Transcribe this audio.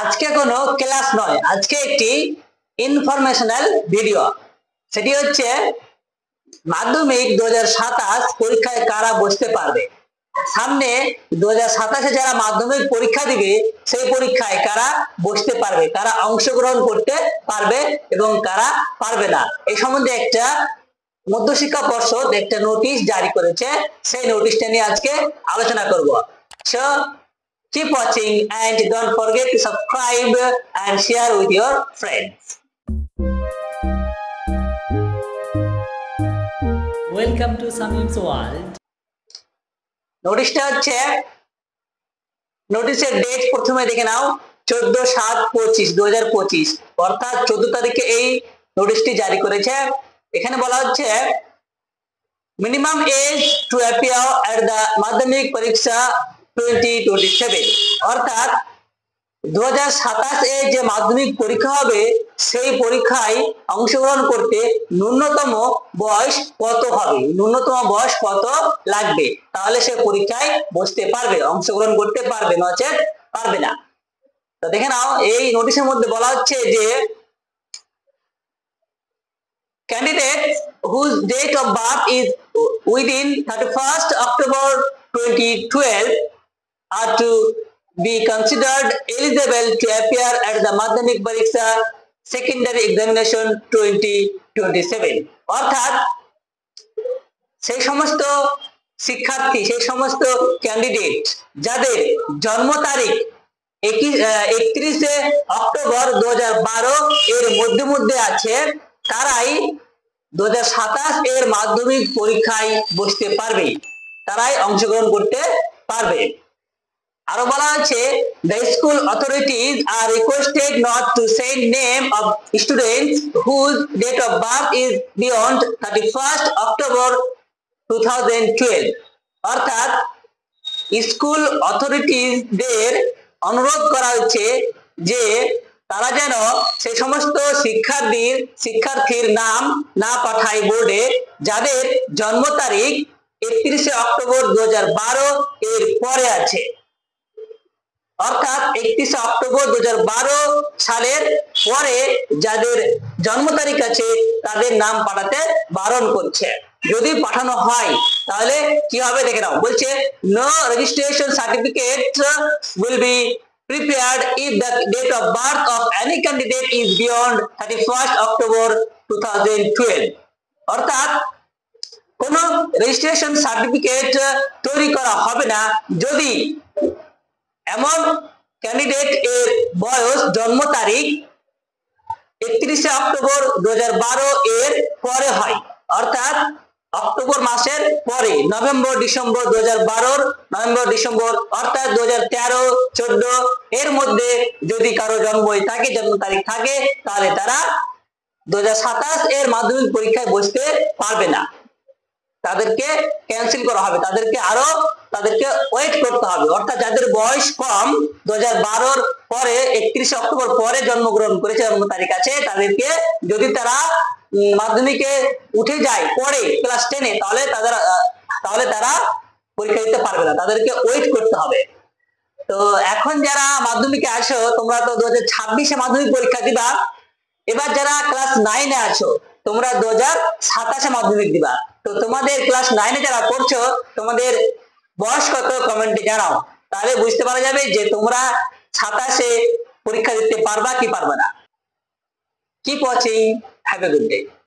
আজকে কোনো ক্লাস নয়, আজকে একটি ইনফরমেশনাল ভিডিও। সেটি হচ্ছে মাধ্যমিক 2027 পরীক্ষায় কারা বসতে পারবে। সামনে 2027-এ যারা মাধ্যমিক পরীক্ষা দিবে সেই পরীক্ষায় কারা বসতে পারবে, কারা অংশগ্রহণ করতে পারবে এবং কারা পারবে না, এই সম্বন্ধে একটা মধ্যশিক্ষা পর্ষদ একটা নোটিশ জারি করেছে। সেই নোটিশটা নিয়ে আজকে আলোচনা করব। So keep watching and don't forget to subscribe and share with your friends. Welcome to Samim's World. নোটিশটা হচ্ছে, নোটিশের ডেট প্রথমে দেখে নাও 14/7/2025, অর্থাৎ 14 তারিখে এই নোটিশটি জারি করেছে। এখানে বলা হচ্ছে minimum age to appear at the Madhyamik পরীক্ষা 2027, অর্থাৎ 2027 এ যে মাধ্যমিক পরীক্ষা হবে সেই পরীক্ষায় অংশগ্রহণ করতে ন্যূনতম বয়স কত হবে, ন্যূনতম বয়স কত লাগবে, তাহলে সে পরীক্ষায় বসতে পারবে, অংশগ্রহণ করতে পারবে, নচেত পারবে না। তো দেখে নাও, এই নোটিশের মধ্যে বলা হচ্ছে যে candidates whose date of birth is within 31st October 2012 are to be considered eligible to appear at the Madhyamik Pariksha Secondary Examination 2027, অর্থাৎ সেই সমস্ত শিক্ষার্থী, সেই সমস্ত ক্যান্ডিডেট যাদের জন্ম তারিখ 31শে অক্টোবর 2012 এর মধ্যে আছে, তারাই 2027 এর মাধ্যমিক পরীক্ষায় বসতে পারবে, তারাই অংশগ্রহণ করতে পারবে। আরো বলা আছে the school authorities are requested not to send name of students whose date of birth is beyond 31st October 2012, অর্থাৎ স্কুল অথরিটিদের অনুরোধ করা হচ্ছে যে তারা যেন সেই সমস্ত শিক্ষার্থীর নাম না পাঠায় বোর্ডে যাদের জন্ম তারিখ 31শে অক্টোবর 2012 এর পরে আছে, অর্থাৎ 31শে অক্টোবর 2012 সালের পরে যাদের জন্ম তারিখ আছে তাদের নাম পাঠাতে বারণ করছে। যদি পাঠানো হয় তাহলে কি হবে দেখে নাও, বলছে no registration certificate will be prepared if the date of birth of any candidate is beyond 31st October 2012, অর্থাৎ কোন রেজিস্ট্রেশন সার্টিফিকেট তৈরি করা হবে না যদি এমন ক্যান্ডিডেট এর বয়স জন্ম তারিখ 31শে অক্টোবর 2012 এর পরে হয়, অর্থাৎ অক্টোবর মাসের পরে, নভেম্বর ডিসেম্বর 2012, নভেম্বর ডিসেম্বর অর্থাৎ 2013-14 এর মধ্যে যদি কারো জন্ম তারিখ থাকে তাহলে তারা 2027 এর মাধ্যমিক পরীক্ষায় বসতে পারবে না, তাদেরকে ক্যান্সেল করা হবে, তাদেরকে ওয়েট করতে হবে। অর্থাৎ যাদের বয়স কম 2012 পরে 31শে অক্টোবর পরে জন্মগ্রহণ করেছে, জন্ম তারিখ আছে, তাদেরকে যদি তারা মাধ্যমিকে উঠে যায় পরে ক্লাস 10-এ তাহলে তারা পরীক্ষা দিতে পারবে না, তাদেরকে ওয়েট করতে হবে। তো এখন যারা মাধ্যমিকে আসো, তোমরা তো 2026-এ মাধ্যমিক পরীক্ষা দিবা, এবার যারা ক্লাস 9-এ আছো তোমরা 2027-এ মাধ্যমিক দিবা। তো তোমাদের ক্লাস 9-এ যারা পড়ছো তোমাদের বয়স কত কমেন্টে জানাও, তাহলে বুঝতে পারা যাবে যে তোমরা 27-এ পরীক্ষা দিতে পারবা কি পারবে না। Keep watching, have a good day.